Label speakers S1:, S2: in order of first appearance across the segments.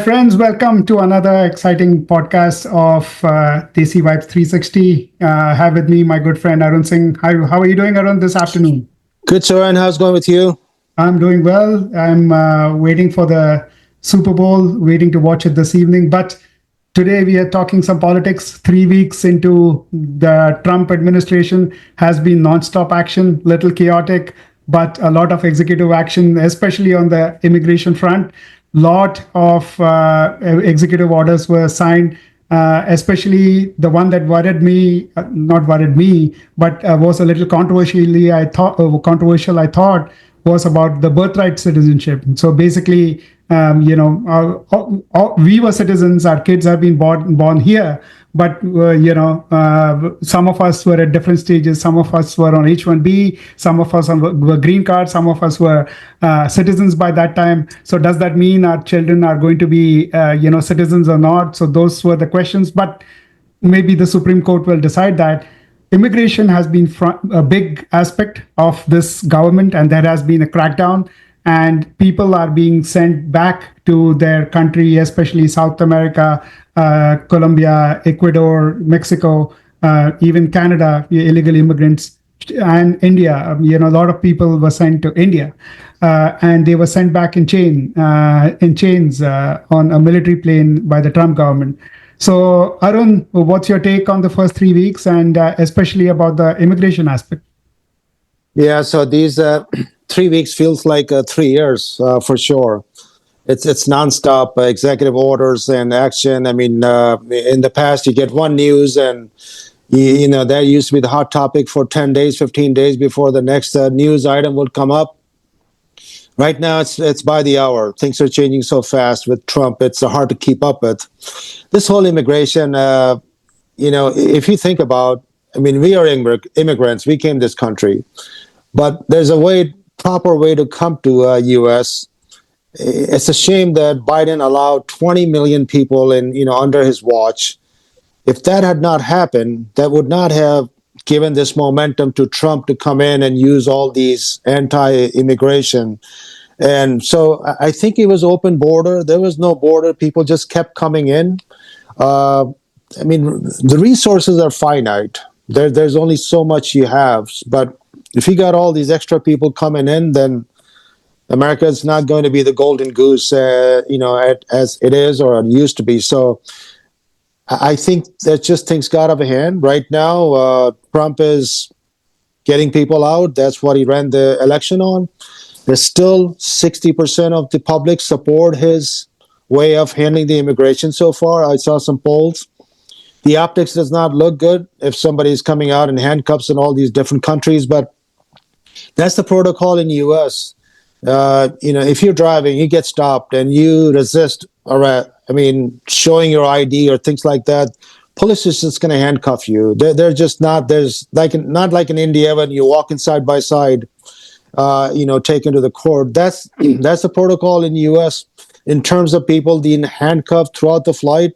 S1: Friends, welcome to another exciting podcast of Desi Vibes 360. Have with me my good friend Arun Singh. How are you doing, Arun, this afternoon?
S2: Good, Sourin. How's it going with you?
S1: I'm doing well. I'm waiting for the Super Bowl, waiting to watch it this evening. But today we are talking some politics. 3 weeks into the Trump administration has been nonstop action, little chaotic, but a lot of executive action, especially on the immigration front. Lot of executive orders were signed, especially the one that worried me, not worried me, but was a little controversial. I thought was about the birthright citizenship. So basically, we were citizens. Our kids have been born here, but some of us were at different stages. Some of us were on H-1B. Some of us were green cards. Some of us were citizens by that time. So does that mean our children are going to be citizens or not? So those were the questions. But maybe the Supreme Court will decide that. Immigration has been a big aspect of this government, and there has been a crackdown, and people are being sent back to their country, especially South America, Colombia, Ecuador, Mexico, even Canada, illegal immigrants, and India. A lot of people were sent to India, and they were sent back in chains on a military plane by the Trump government. So, Arun, what's your take on the first 3 weeks, and especially about the immigration aspect?
S2: Yeah, so these 3 weeks feels like 3 years for sure. It's nonstop executive orders and action. I mean, in the past, you get one news, and that used to be the hot topic for 10 days, 15 days before the next news item would come up. Right now, it's by the hour. Things are changing so fast with Trump. It's hard to keep up with. This whole immigration, if you think about, I mean, we are immigrants. We came to this country, but there's a proper way to come to U.S. It's a shame that Biden allowed 20 million people under his watch. If that had not happened, that would not have given this momentum to Trump to come in and use all these anti-immigration. And so I think it was open border. There was no border. People just kept coming in. I mean, the resources are finite. There's only so much you have. But if you got all these extra people coming in, then America is not going to be the golden goose, as it is or it used to be. So I think that just things got out of hand. Right now, Trump is getting people out. That's what he ran the election on. There's still 60% of the public support his way of handling the immigration so far. I saw some polls. The optics does not look good if somebody is coming out in handcuffs in all these different countries, but that's the protocol in the U.S. If you're driving, you get stopped and you resist arrest. I mean, showing your ID or things like that, police is just going to handcuff you. They're just not. There's not like in India when you're walking side by side, taken to the court. That's the protocol in the U.S. in terms of people being handcuffed throughout the flight.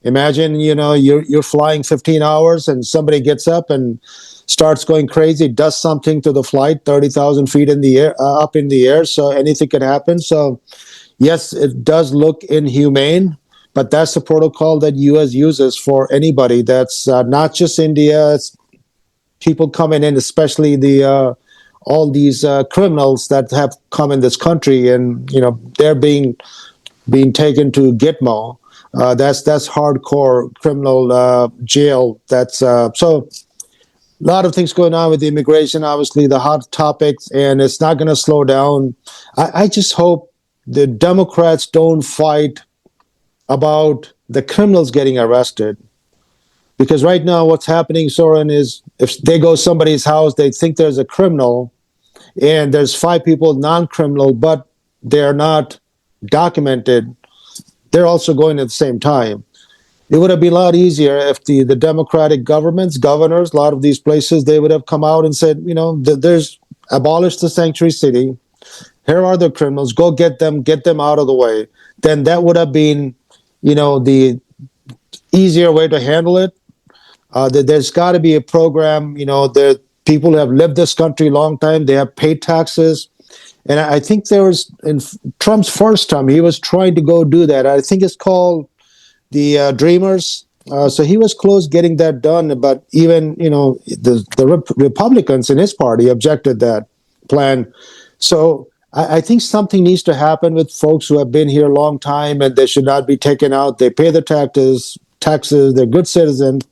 S2: Imagine, you're flying 15 hours and somebody gets up and starts going crazy, does something to the flight, 30,000 feet in the air, up in the air. So anything could happen. So yes, it does look inhumane, but that's the protocol that U.S. uses for anybody. That's not just India. It's people coming in, especially all these criminals that have come in this country, and they're being taken to Gitmo. That's hardcore criminal jail. That's so. A lot of things going on with the immigration, obviously the hot topics, and it's not going to slow down. I just hope the Democrats don't fight about the criminals getting arrested. Because right now what's happening, Sourin, is if they go to somebody's house, they think there's a criminal, and there's 5 people non-criminal, but they're not documented. They're also going at the same time. It would have been a lot easier if the Democratic governors, a lot of these places, they would have come out and said, there's abolish the sanctuary city. Here are the criminals. Go get them out of the way. Then that would have been, the easier way to handle it. There's got to be a program. The people who have lived this country a long time, they have paid taxes. And I think there was in Trump's first term, he was trying to go do that. I think it's called the Dreamers. So he was close getting that done, but even the Republicans in his party objected that plan. So I think something needs to happen with folks who have been here a long time, and they should not be taken out. They pay their taxes. They're good citizens.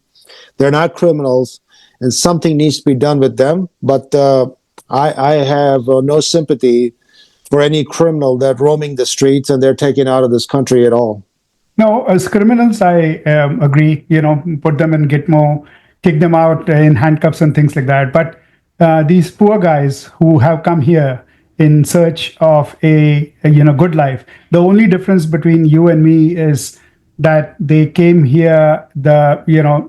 S2: They're not criminals, and something needs to be done with them. But I have no sympathy for any criminal that roaming the streets and they're taken out of this country at all.
S1: No, as criminals, I agree. Put them in Gitmo, kick them out in handcuffs and things like that. But these poor guys who have come here in search of a good life. The only difference between you and me is that they came here the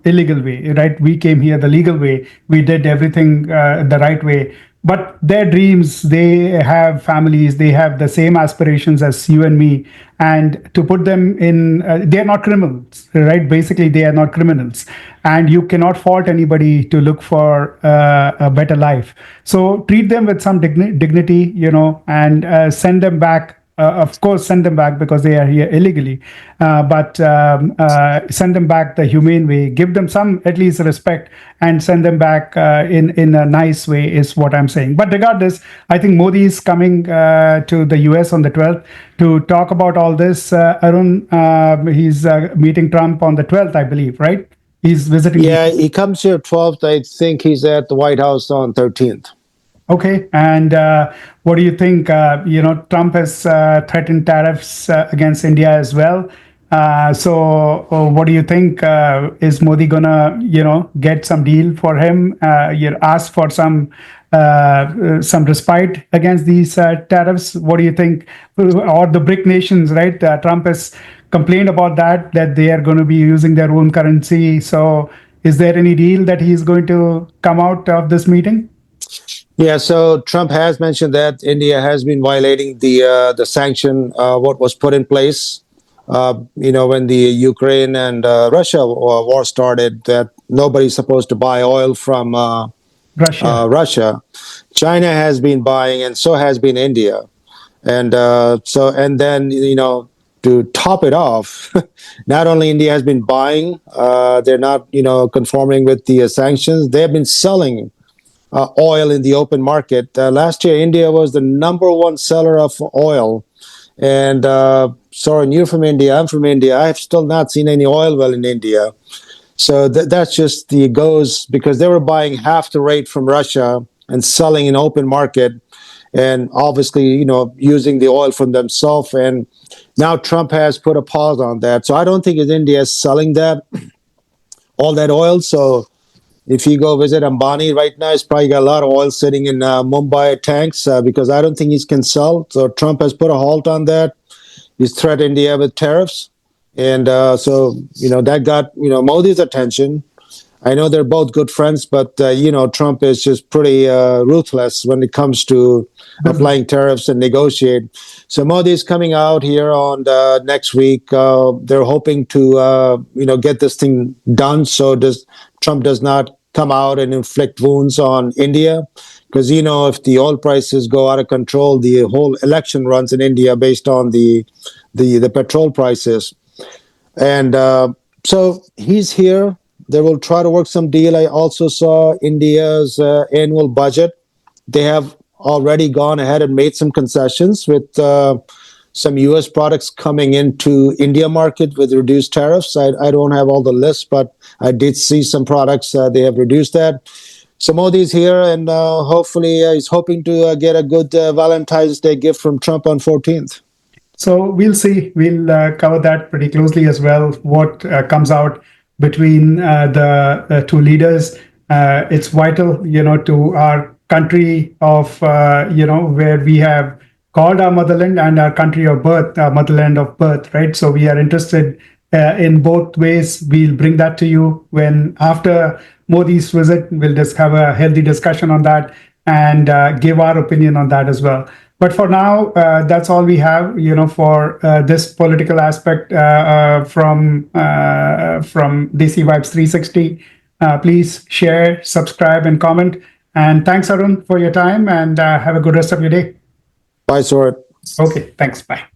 S1: illegal way, right? We came here the legal way. We did everything the right way. But their dreams, they have families, they have the same aspirations as you and me. And to put them in, they're not criminals, right? Basically, they are not criminals. And you cannot fault anybody to look for a better life. So treat them with some dignity, and send them back. Of course, send them back because they are here illegally, but send them back the humane way. Give them some at least respect and send them back in a nice way is what I'm saying. But regardless, I think Modi is coming to the US on the 12th to talk about all this. Arun, he's meeting Trump on the 12th, I believe, right? He's visiting.
S2: Yeah, he comes here 12th. I think he's at the White House on 13th.
S1: Okay, and what do you think? Trump has threatened tariffs against India as well. So, what do you think? Is Modi gonna, get some deal for him? Ask for some respite against these tariffs. What do you think? Or the BRIC nations, right? Trump has complained about that they are going to be using their own currency. So, is there any deal that he's going to come out of this meeting?
S2: Yeah, so Trump has mentioned that India has been violating the sanction what was put in place. When the Ukraine and Russia war started, that nobody's supposed to buy oil from Russia. China has been buying, and so has been India. And then to top it off, not only India has been buying, they're not conforming with the sanctions. They have been selling oil in the open market. Last year, India was the number one seller of oil. And Sourin, you're from India. I'm from India. I have still not seen any oil well in India. So that's just the goes because they were buying half the rate from Russia and selling in open market, and obviously using the oil from themselves. And now Trump has put a pause on that. So I don't think India is selling all that oil. So if you go visit Ambani right now, he's probably got a lot of oil sitting in Mumbai tanks because I don't think he can sell. So Trump has put a halt on that. He's threatened India with tariffs. And so that got, Modi's attention. I know they're both good friends, but, Trump is just pretty ruthless when it comes to applying tariffs and negotiate. So Modi is coming out here on next week. They're hoping to, get this thing done so Trump does not come out and inflict wounds on India. Because, if the oil prices go out of control, the whole election runs in India based on the petrol prices. And so he's here. They will try to work some deal. I also saw India's annual budget. They have already gone ahead and made some concessions with some U.S. products coming into India market with reduced tariffs. I don't have all the lists, but I did see some products. They have reduced that. So Modi's here, and hopefully he's hoping to get a good Valentine's Day gift from Trump on 14th.
S1: So we'll see. We'll cover that pretty closely as well, what comes out between the two leaders. It's vital, to our country of, where we have called our motherland and our country of birth, our motherland of birth, right? So we are interested in both ways. We'll bring that to you when after Modi's visit, we'll just have a healthy discussion on that and give our opinion on that as well. But for now, that's all we have, for this political aspect from Desi Vibes 360. Please share, subscribe, and comment. And thanks, Arun, for your time, and have a good rest of your day.
S2: Bye, Sourin.
S1: Okay, thanks. Bye.